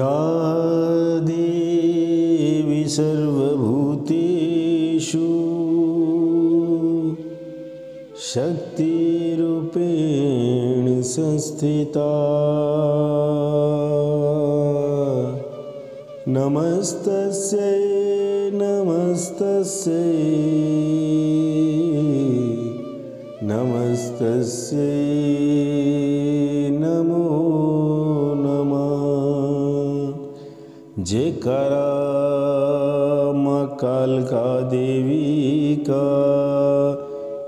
या देवी सर्वभूतेषु शक्तिरूपेण संस्थिता नमस्तस्यै नमस्तस्यै नमस्तस्यै नमो नमः। जयकारा माँ कालका देवी का,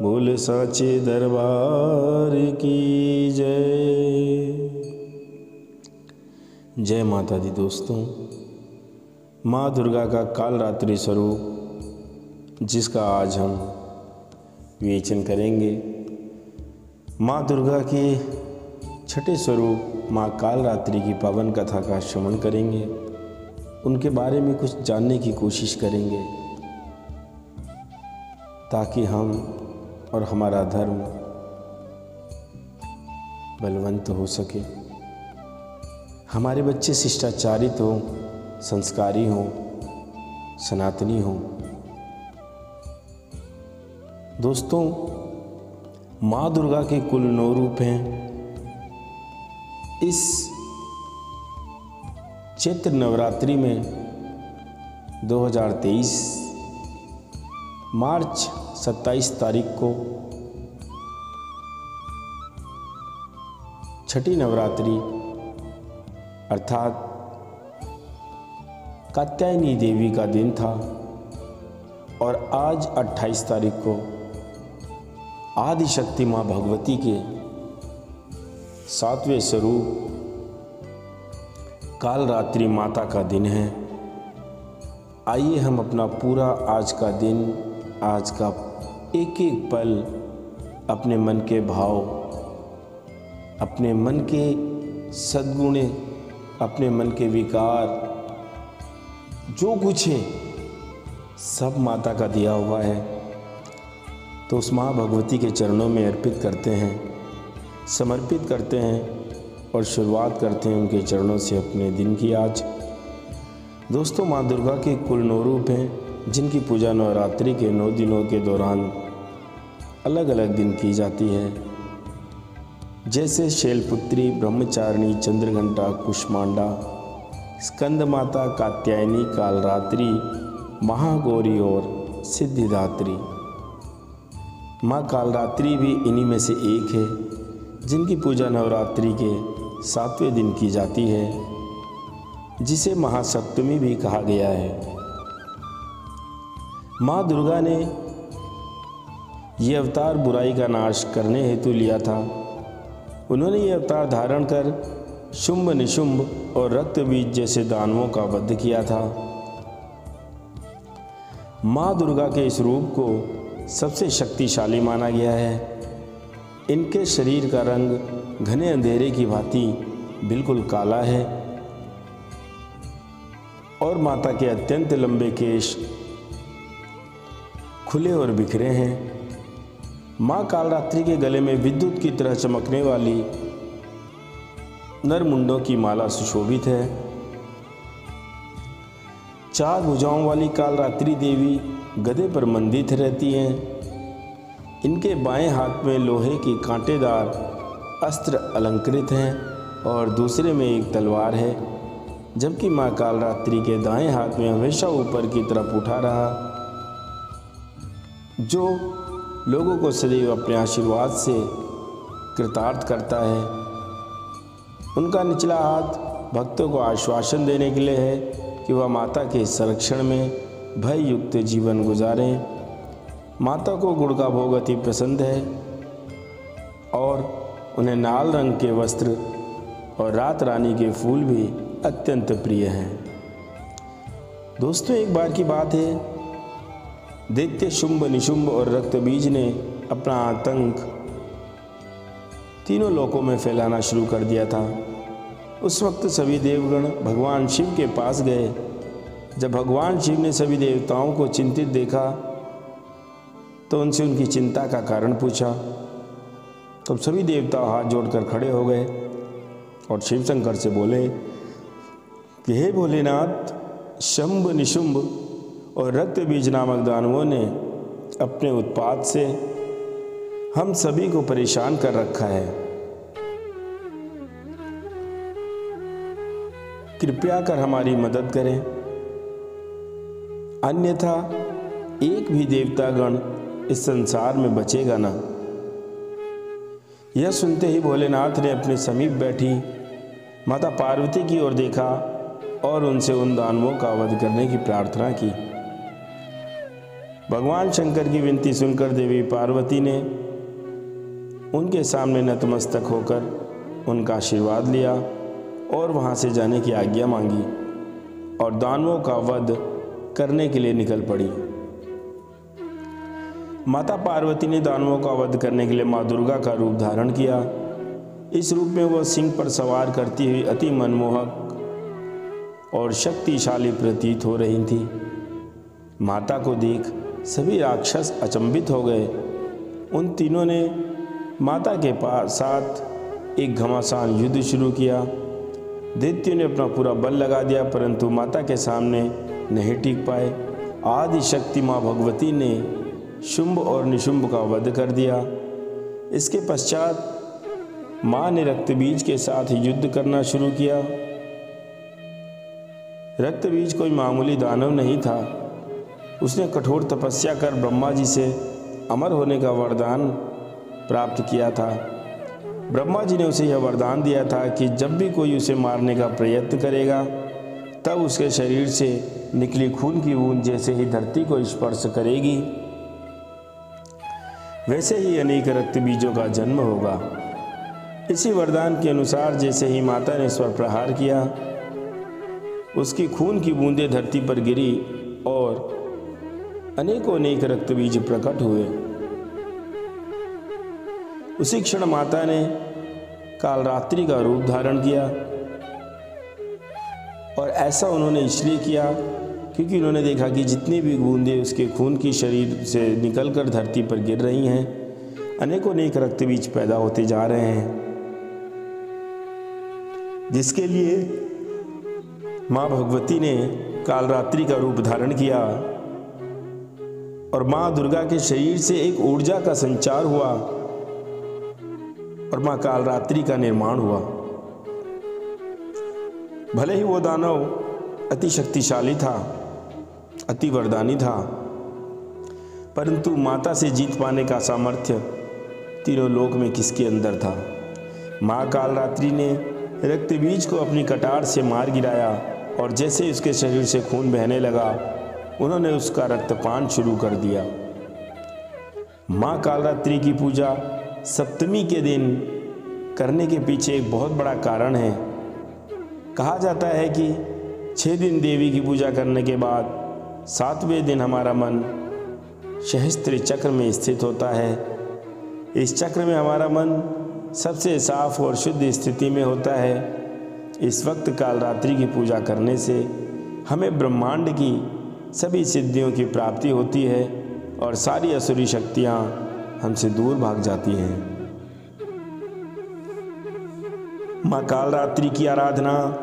बोल साचे दरबार की जय। जय माता दी दोस्तों। माँ दुर्गा का कालरात्रि स्वरूप जिसका आज हम विवेचन करेंगे, माँ दुर्गा के छठे स्वरूप माँ कालरात्रि की पावन कथा का श्रवण करेंगे, उनके बारे में कुछ जानने की कोशिश करेंगे ताकि हम और हमारा धर्म बलवंत हो सके, हमारे बच्चे शिष्टाचारित हों, संस्कारी हों, सनातनी हों। दोस्तों, माँ दुर्गा के कुल 9 रूप हैं। इस चैत्र नवरात्रि में 2023 मार्च 27 तारीख को छठी नवरात्रि अर्थात कात्यायनी देवी का दिन था और आज 28 तारीख को आदिशक्ति माँ भगवती के 7वें स्वरूप कालरात्रि माता का दिन है। आइए हम अपना पूरा आज का दिन, आज का एक एक पल अपने मन के भाव, अपने मन के सद्गुण, अपने मन के विकार, जो कुछ है सब माता का दिया हुआ है, तो उस माँ भगवती के चरणों में अर्पित करते हैं, समर्पित करते हैं और शुरुआत करते हैं उनके चरणों से अपने दिन की आज। दोस्तों, माँ दुर्गा के कुल 9 रूप हैं जिनकी पूजा नवरात्रि के 9 दिनों के दौरान अलग अलग दिन की जाती है, जैसे शैलपुत्री, ब्रह्मचारिणी, चंद्रघंटा, कुष्मांडा, स्कंद माता, कात्यायनी, कालरात्रि, महागौरी और सिद्धिदात्री। माँ कालरात्रि भी इन्हीं में से एक है जिनकी पूजा नवरात्रि के 7वें दिन की जाती है, जिसे महासप्तमी भी कहा गया है। माँ दुर्गा ने ये अवतार बुराई का नाश करने हेतु लिया था। उन्होंने ये अवतार धारण कर शुंभ, निशुंभ और रक्तबीज जैसे दानवों का वध किया था। माँ दुर्गा के इस रूप को सबसे शक्तिशाली माना गया है। इनके शरीर का रंग घने अंधेरे की भांति बिल्कुल काला है और माता के अत्यंत लंबे केश खुले और बिखरे हैं। माँ कालरात्रि के गले में विद्युत की तरह चमकने वाली नरमुंडों की माला सुशोभित है। 4 भुजाओं वाली कालरात्रि देवी गधे पर मंडित रहती हैं। इनके बाएं हाथ में लोहे की कांटेदार अस्त्र अलंकृत हैं और दूसरे में एक तलवार है, जबकि माँ कालरात्रि के दाएं हाथ में हमेशा ऊपर की तरफ उठा रहा, जो लोगों को सदैव अपने आशीर्वाद से कृतार्थ करता है। उनका निचला हाथ भक्तों को आश्वासन देने के लिए है कि वह माता के संरक्षण में भय युक्त जीवन गुजारें। माता को गुड़ का भोग अति पसंद है और उन्हें लाल रंग के वस्त्र और रात रानी के फूल भी अत्यंत प्रिय हैं। दोस्तों, एक बार की बात है, दैत्य शुंभ, निशुंभ और रक्तबीज ने अपना आतंक तीनों लोकों में फैलाना शुरू कर दिया था। उस वक्त सभी देवगण भगवान शिव के पास गए। जब भगवान शिव ने सभी देवताओं को चिंतित देखा तो उनसे उनकी चिंता का कारण पूछा। तब सभी देवता हाथ जोड़कर खड़े हो गए और शिव शंकर से बोले कि हे भोलेनाथ, शंभ, निशुंभ और रक्त बीज नामक दानवों ने अपने उत्पात से हम सभी को परेशान कर रखा है। कृपया कर हमारी मदद करें, अन्यथा एक भी देवतागण इस संसार में बचेगा ना। यह सुनते ही भोलेनाथ ने अपने समीप बैठी माता पार्वती की ओर देखा और उनसे उन दानवों का वध करने की प्रार्थना की। भगवान शंकर की विनती सुनकर देवी पार्वती ने उनके सामने नतमस्तक होकर उनका आशीर्वाद लिया और वहां से जाने की आज्ञा मांगी और दानवों का वध करने के लिए निकल पड़ी। माता पार्वती ने दानवों का वध करने के लिए माँ दुर्गा का रूप धारण किया। इस रूप में वह सिंह पर सवार करती हुई अति मनमोहक और शक्तिशाली प्रतीत हो रही थी। माता को देख सभी राक्षस अचंभित हो गए। उन तीनों ने माता के साथ एक घमासान युद्ध शुरू किया। दैत्यों ने अपना पूरा बल लगा दिया, परंतु माता के सामने नहीं टिक पाए। आदि शक्ति माँ भगवती ने शुंभ और निशुंभ का वध कर दिया। इसके पश्चात माँ ने रक्त बीज के साथ युद्ध करना शुरू किया। रक्त बीज कोई मामूली दानव नहीं था। उसने कठोर तपस्या कर ब्रह्मा जी से अमर होने का वरदान प्राप्त किया था। ब्रह्मा जी ने उसे यह वरदान दिया था कि जब भी कोई उसे मारने का प्रयत्न करेगा तब उसके शरीर से निकली खून की बूंद जैसे ही धरती को स्पर्श करेगी वैसे ही अनेक रक्त बीजों का जन्म होगा। इसी वरदान के अनुसार जैसे ही माता ने इस पर प्रहार किया, उसकी खून की बूंदें धरती पर गिरी और अनेकों अनेक रक्त बीज प्रकट हुए। उसी क्षण माता ने कालरात्रि का रूप धारण किया और ऐसा उन्होंने इसलिए किया क्योंकि उन्होंने देखा कि जितनी भी बूंदें उसके खून की शरीर से निकलकर धरती पर गिर रही हैं, अनेकों अनेक रक्त बीज पैदा होते जा रहे हैं, जिसके लिए माँ भगवती ने कालरात्रि का रूप धारण किया और माँ दुर्गा के शरीर से एक ऊर्जा का संचार हुआ और माँ कालरात्रि का निर्माण हुआ। भले ही वो दानव अति शक्तिशाली था, अति वरदानी था, परंतु माता से जीत पाने का सामर्थ्य तीनों लोक में किसके अंदर था। माँ कालरात्रि ने रक्त बीज को अपनी कटार से मार गिराया और जैसे उसके शरीर से खून बहने लगा, उन्होंने उसका रक्तपान शुरू कर दिया। माँ कालरात्रि की पूजा सप्तमी के दिन करने के पीछे एक बहुत बड़ा कारण है। कहा जाता है कि 6 दिन देवी की पूजा करने के बाद 7वें दिन हमारा मन सहस्त्र चक्र में स्थित होता है। इस चक्र में हमारा मन सबसे साफ और शुद्ध स्थिति में होता है। इस वक्त कालरात्रि की पूजा करने से हमें ब्रह्मांड की सभी सिद्धियों की प्राप्ति होती है और सारी असुरी शक्तियाँ हमसे दूर भाग जाती हैं। माँ कालरात्रि की आराधना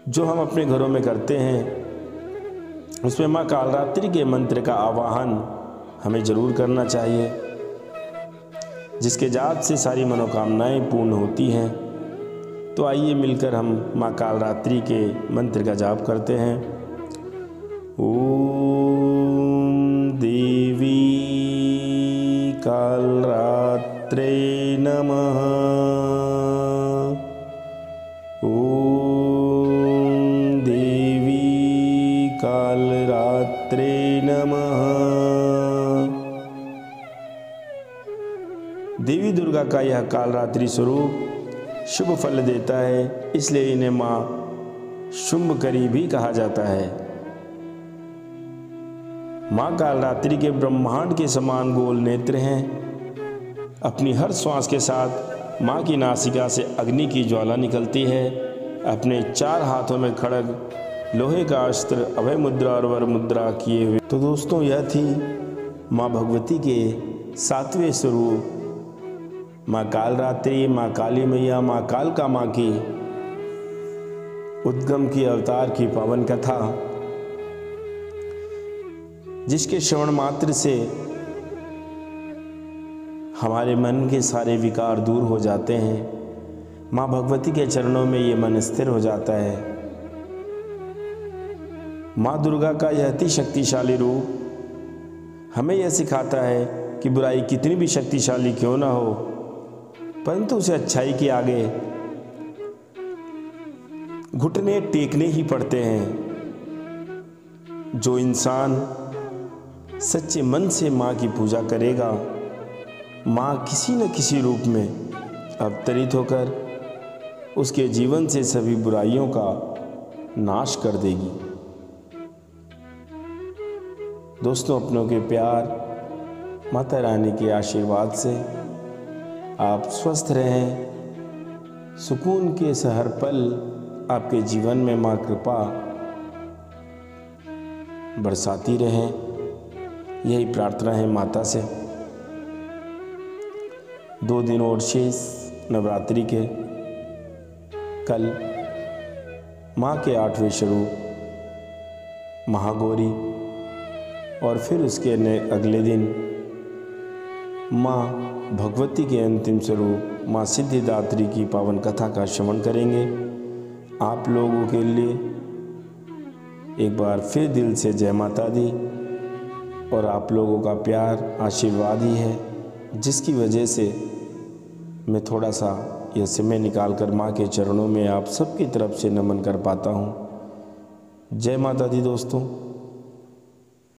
जो हम अपने घरों में करते हैं, उसमें माँ कालरात्रि के मंत्र का आवाहन हमें जरूर करना चाहिए, जिसके जाप से सारी मनोकामनाएं पूर्ण होती हैं। तो आइए मिलकर हम माँ कालरात्रि के मंत्र का जाप करते हैं। ओम देवी कालरात्रे नमः। ओम देवी कालरात्रे नमः। देवी दुर्गा का यह कालरात्रि स्वरूप शुभ फल देता है, इसलिए इन्हें माँ शुंभकरी भी कहा जाता है। माँ कालरात्रि के ब्रह्मांड के समान गोल नेत्र हैं। अपनी हर श्वास के साथ माँ की नासिका से अग्नि की ज्वाला निकलती है। अपने 4 हाथों में खड़ग, लोहे का अस्त्र, अभय मुद्रा और वर मुद्रा किए हुए। तो दोस्तों, यह थी माँ भगवती के 7वें स्वरूप माँ कालरात्रि, माँ काली मैया, माँ कालका माँ की उद्गम की अवतार की पावन कथा, जिसके श्रवण मात्र से हमारे मन के सारे विकार दूर हो जाते हैं। माँ भगवती के चरणों में ये मन स्थिर हो जाता है। माँ दुर्गा का यह अति शक्तिशाली रूप हमें यह सिखाता है कि बुराई कितनी भी शक्तिशाली क्यों ना हो, परंतु उसे अच्छाई के आगे घुटने टेकने ही पड़ते हैं। जो इंसान सच्चे मन से माँ की पूजा करेगा, माँ किसी न किसी रूप में अवतरित होकर उसके जीवन से सभी बुराइयों का नाश कर देगी। दोस्तों, अपनों के प्यार, माता रानी के आशीर्वाद से आप स्वस्थ रहें, सुकून के हर पल आपके जीवन में माँ कृपा बरसाती रहें, यही प्रार्थना है माता से। 2 दिन और शेष नवरात्रि के, कल माँ के 8वें स्वरूप महागौरी और फिर उसके अगले दिन माँ भगवती के अंतिम स्वरूप माँ सिद्धिदात्री की पावन कथा का श्रवण करेंगे। आप लोगों के लिए एक बार फिर दिल से जय माता दी। और आप लोगों का प्यार आशीर्वाद ही है जिसकी वजह से मैं थोड़ा सा यह समय निकाल कर माँ के चरणों में आप सबकी तरफ से नमन कर पाता हूँ। जय माता दी दोस्तों।